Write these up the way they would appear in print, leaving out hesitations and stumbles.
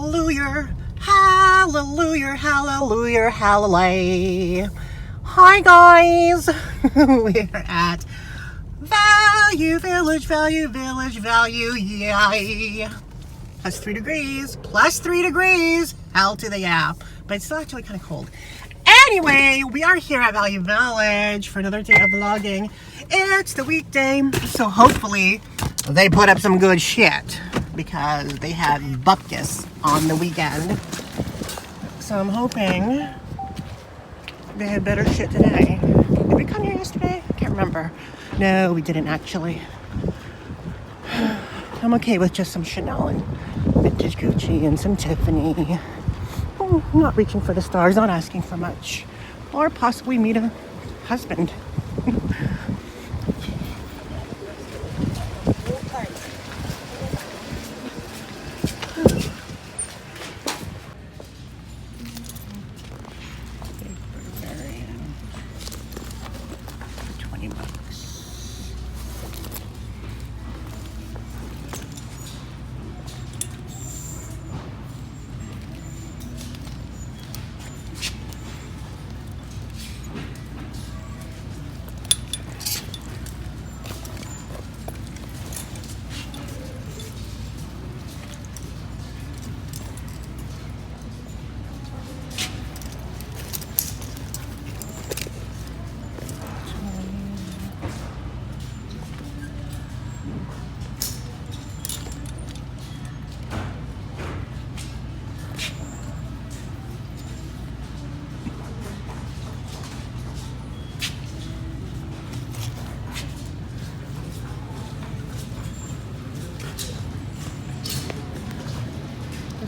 Hallelujah, hallelujah, hallelujah, hallelujah. Hi guys, we're at Value Village, yay. Plus 3 degrees, hell to the yeah. But it's still actually kind of cold. Anyway, we are here at Value Village for another day of vlogging. It's the weekday, so hopefully they put up some good shit because they had bupkis on the weekend. So I'm hoping they had better shit today. Did we come here yesterday? I can't remember. No, we didn't actually. I'm okay with just some Chanel and vintage Gucci and some Tiffany. Oh, not reaching for the stars, not asking for much. Or possibly meet a husband.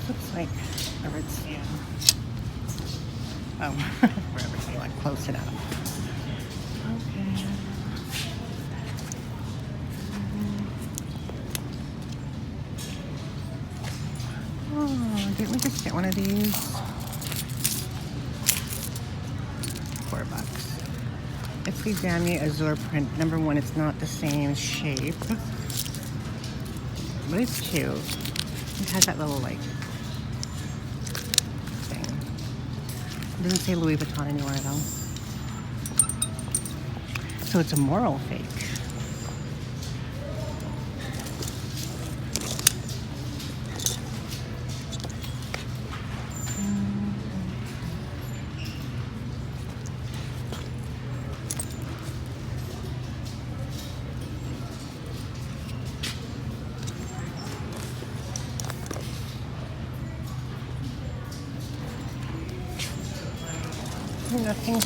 Looks like a red sand. Oh, wherever you like, close enough. Okay. Oh, didn't we just get one of these? $4. It's the Damier Azure print. Number one, it's not the same shape, but it's cute. It has that little like thing. It doesn't say Louis Vuitton anywhere though. So it's a moral fake. Nothing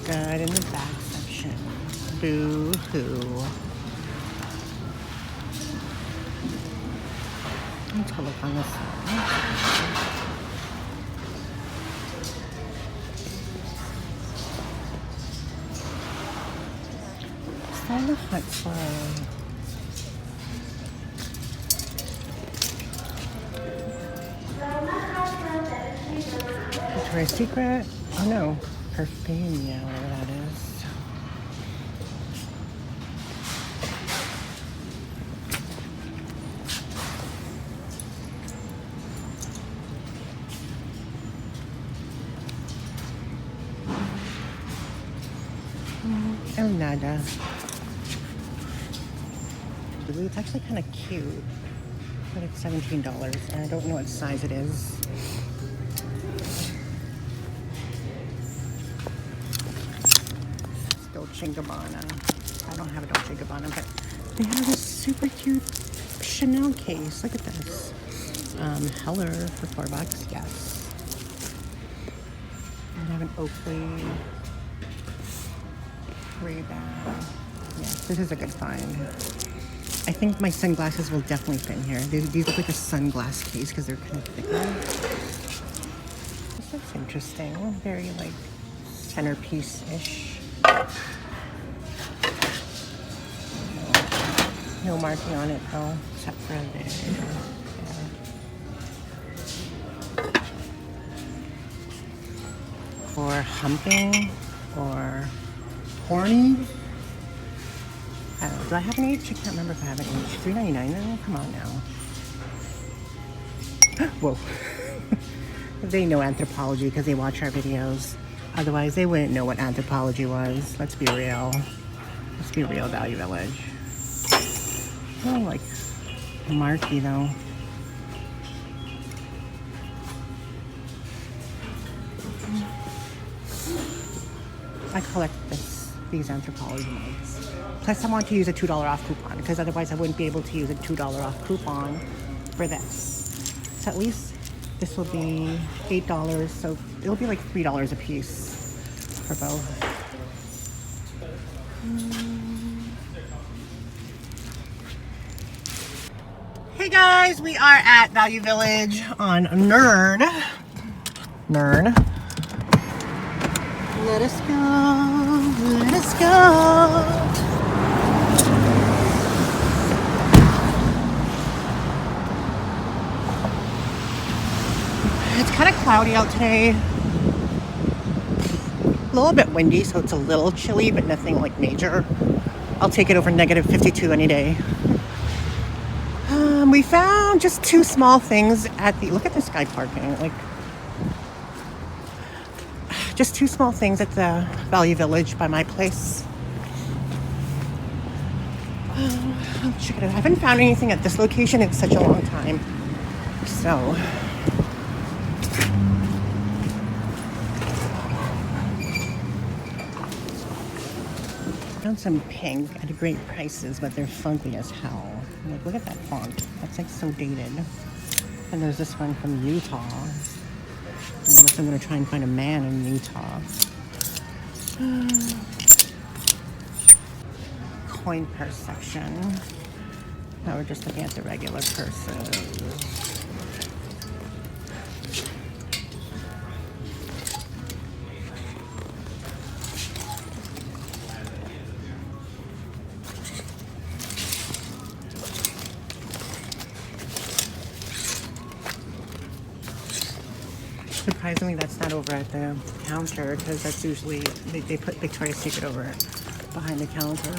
good in the back section. Boo-hoo. Let's go look on this side. It's on the hunt for Victoria's Secret. Oh no. Perfumia, whatever that is. El Nada. It's actually kind of cute, but it's $17, and I don't know what size it is. Dolce & Gabbana. I don't have a Dolce & Gabbana, but they have this super cute Chanel case. Look at this. Heller for $4. Yes. I have an Oakley Ray-Ban. Yes, this is a good find. I think my sunglasses will definitely fit in here. These look like a sunglass case because they're kind of thicker. This looks interesting. Very like centerpiece-ish. No marking on it though, except for there. Yeah. For humping or horny. I don't know. Do I have an H? I can't remember if I have an H. $3.99 though? Come on now. Whoa. They know Anthropology because they watch our videos. Otherwise, they wouldn't know what Anthropology was. Let's be real. Let's be real, Value Village. Oh, like Marky though. I collect these Anthropology mugs. Plus, I want to use a $2 off coupon because otherwise I wouldn't be able to use a $2 off coupon for this. So at least this will be $8, so it'll be like $3 a piece for both. Hey guys, we are at Value Village on Nern. Let us go, let us go. It's kind of cloudy out today. A little bit windy, so it's a little chilly, but nothing like major. I'll take it over -52 any day. We found just two small things at the, look at this guy parking, like, just two small things at the Value Village by my place. I'll check it out. I haven't found anything at this location in such a long time. So, found some pink at great prices, but they're funky as hell. Like, look at that font. That's like so dated. And there's this one from Utah. Unless I'm gonna try and find a man in Utah. Coin purse section. Now we're just looking at the regular purses. Surprisingly, that's not over at the counter because that's usually, they put Victoria's Secret over behind the counter.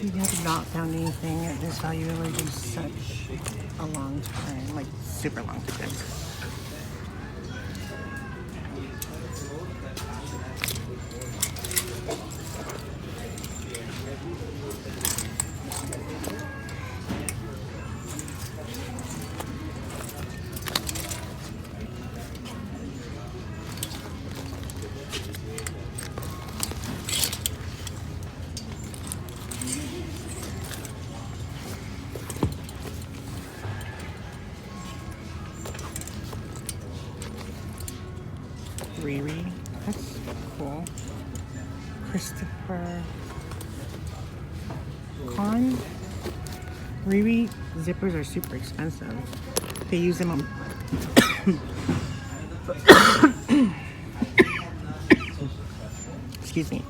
We have not found anything at this Value Village in such a long time, like super long time. Riri, that's cool. Christopher Khan. Riri zippers are super expensive. They use them on excuse me.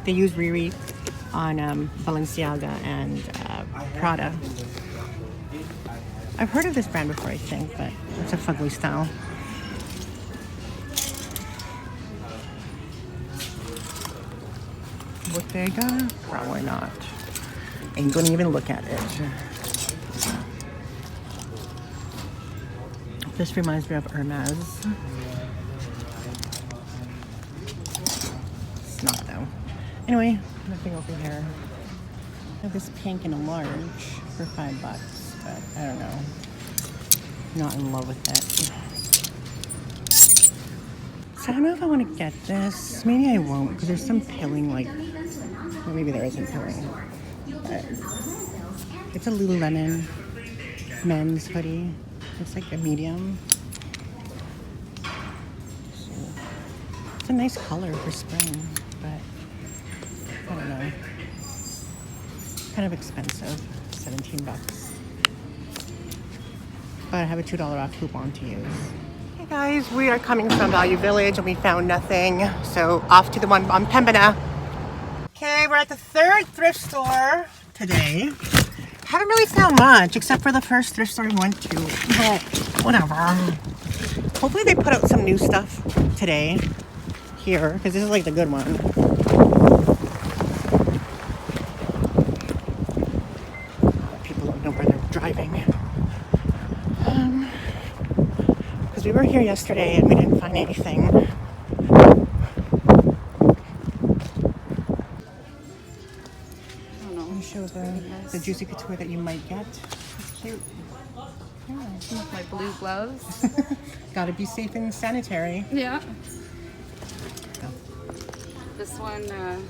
They use Riri on Balenciaga and Prada. I've heard of this brand before, I think, but it's a fugly style. Bottega? Probably not. Ain't gonna even look at it. This reminds me of Hermes. It's not though. Anyway, nothing over here. I have this pink in a large for $5, but I don't know. Not in love with it. So I don't know if I want to get this. Maybe I won't because there's some pilling, like, well, maybe there isn't pilling. But it's a Lululemon men's hoodie. It's like a medium. So it's a nice color for spring, but I don't know. Kind of expensive, 17 bucks. But I have a $2 off coupon to use. Hey guys, we are coming from Value Village and we found nothing. So off to the one on Pembina. Okay, we're at the third thrift store today. Haven't really found much except for the first thrift store we went to, but whatever. Hopefully they put out some new stuff today here because this is like the good one. People don't know where they're driving. Because we were here yesterday and we didn't find anything. Show the Juicy Couture that you might get. It's cute. Yeah. My blue gloves. Gotta be safe and sanitary. Yeah. Go. This one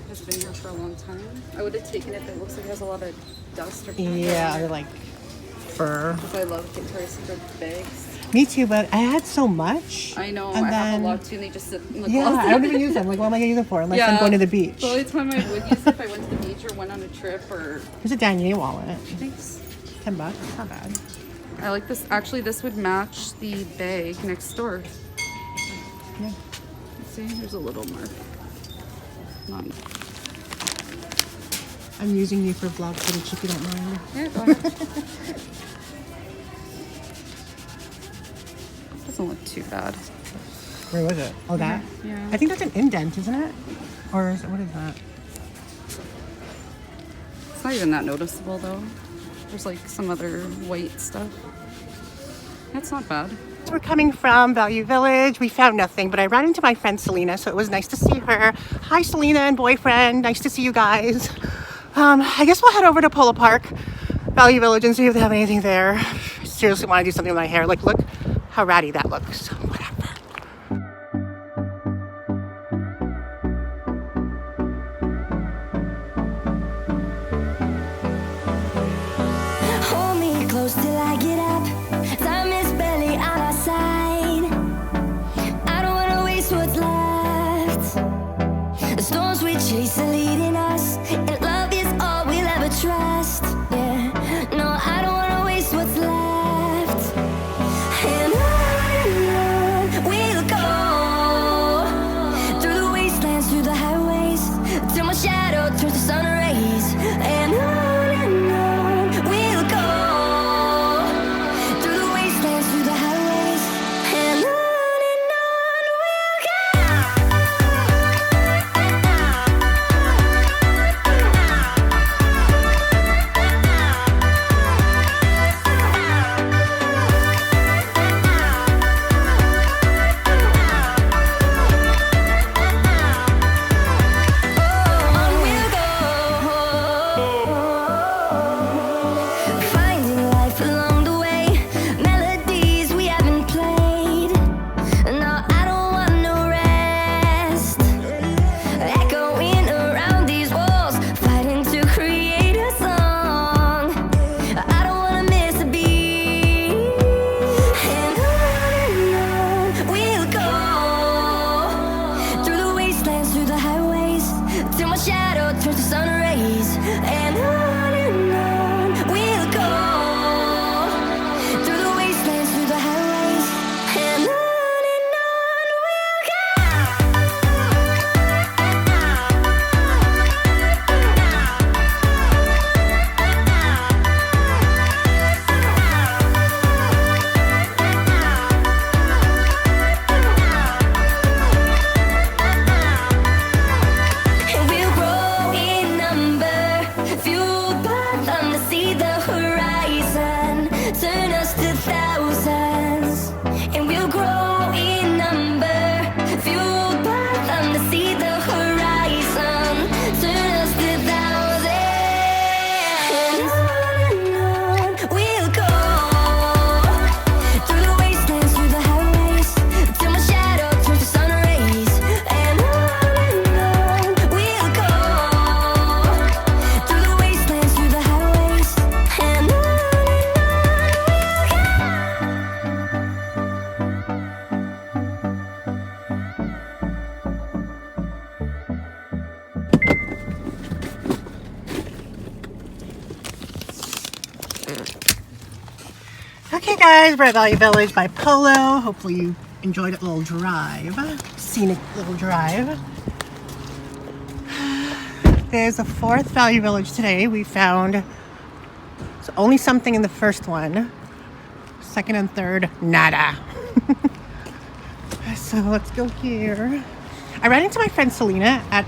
has been here for a long time. I would have taken it, but it looks like it has a lot of dust or Yeah, or like fur. Because I love Victoria's Secret bags. Me too, but I had so much. I know, and I then, have a lot too, and they just sit in the yeah, closet. I don't even use them. Like, what am I gonna use them for? Unless I'm going to the beach. The only time I would use it if I went to the beach or went on a trip or... Here's a Danier wallet. Thanks. 10 bucks, not bad. I like this. Actually, this would match the bag next door. Yeah. See, there's a little mark. I'm using you for vlog footage if you don't mind. Yeah, go ahead. Doesn't look too bad. Where was it? Oh, that? Yeah. I think that's an indent, isn't it? Or is it, what is that? It's not even that noticeable though. There's like some other white stuff. That's not bad. We're coming from Value Village. We found nothing, but I ran into my friend Selena, so it was nice to see her. Hi, Selena and boyfriend. Nice to see you guys. I guess we'll head over to Polo Park, Value Village, and see if they have anything there. I seriously want to do something with my hair. Like, look how ratty that looks. Whatever. Hold me close till I get up. Time is barely on our side. I don't wanna waste what's left. The storms we chase are leading us, and love is all we'll ever trust. Yeah, no, I don't wanna waste what's left. And on we'll go, through the wastelands, through the highways, till my shadow turns to sun rays. And on we'll go, through the wastelands, through the highways, and on we'll go. On we'll go, finding life along the way, melodies we haven't played. No, I don't want no rest, echoing around these walls, fighting to create a song. I don't wanna miss a beat. And on we'll go, through the wastelands, through the highways, till my shadow turns to sun rays. And on we'll go, through the wastelands, through the highways, and on we'll go. And we'll grow in number, Okay guys, we're at Value Village by Polo. Hopefully you enjoyed a little drive, scenic little drive. There's a fourth Value Village today. We found only something in the first one. Second and third, nada. So let's go here. I ran into my friend Selena at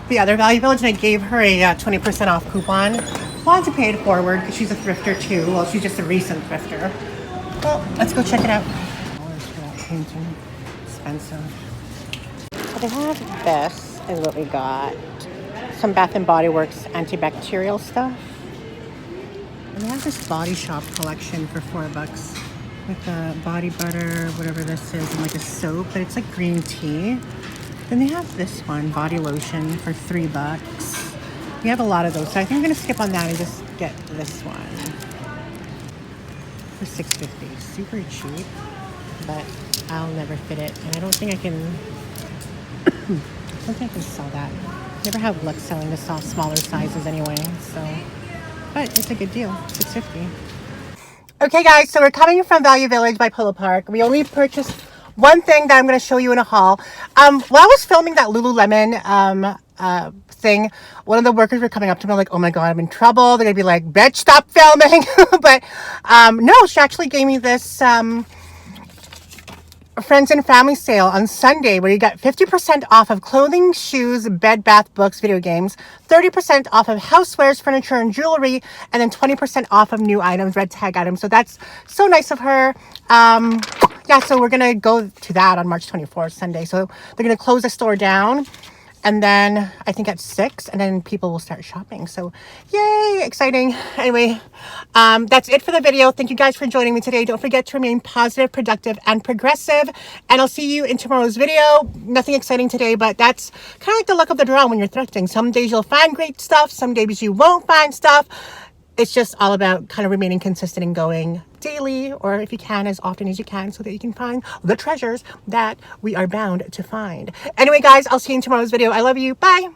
the other Value Village and I gave her a 20% off coupon. Wanted to pay it forward because she's a thrifter too. Well, she's just a recent thrifter. Well, let's go check it out. For that painting. Expensive. So they have this is what we got. Some Bath & Body Works antibacterial stuff. And they have this Body Shop collection for $4 with a body butter, whatever this is, and like a soap, but it's like green tea. Then they have this one, body lotion for $3. We have a lot of those, so I think I'm gonna skip on that and just get this one for $6.50. Super cheap, but I'll never fit it, and I don't think I can. I don't think I can sell that. Never have luck selling the smaller sizes anyway, so. But it's a good deal, $6.50. Okay guys, so we're coming from Value Village by Polo Park. We only purchased one thing that I'm going to show you in a haul. While I was filming that Lululemon thing, one of the workers were coming up to me like, oh my god, I'm in trouble. They're going to be like, bitch, stop filming. But no, she actually gave me this friends and family sale on Sunday where you got 50% off of clothing, shoes, bed, bath, books, video games, 30% off of housewares, furniture, and jewelry, and then 20% off of new items, red tag items. So that's so nice of her. Yeah, so we're gonna go to that on March 24th, Sunday. So they're gonna close the store down, and then I think at 6, and then people will start shopping. So yay, exciting. Anyway, that's it for the video. Thank you guys for joining me today. Don't forget to remain positive, productive, and progressive. And I'll see you in tomorrow's video. Nothing exciting today, but that's kind of like the luck of the draw when you're thrifting. Some days you'll find great stuff. Some days you won't find stuff. It's just all about kind of remaining consistent and going daily, or if you can, as often as you can, so that you can find the treasures that we are bound to find. Anyway, guys, I'll see you in tomorrow's video. I love you. Bye.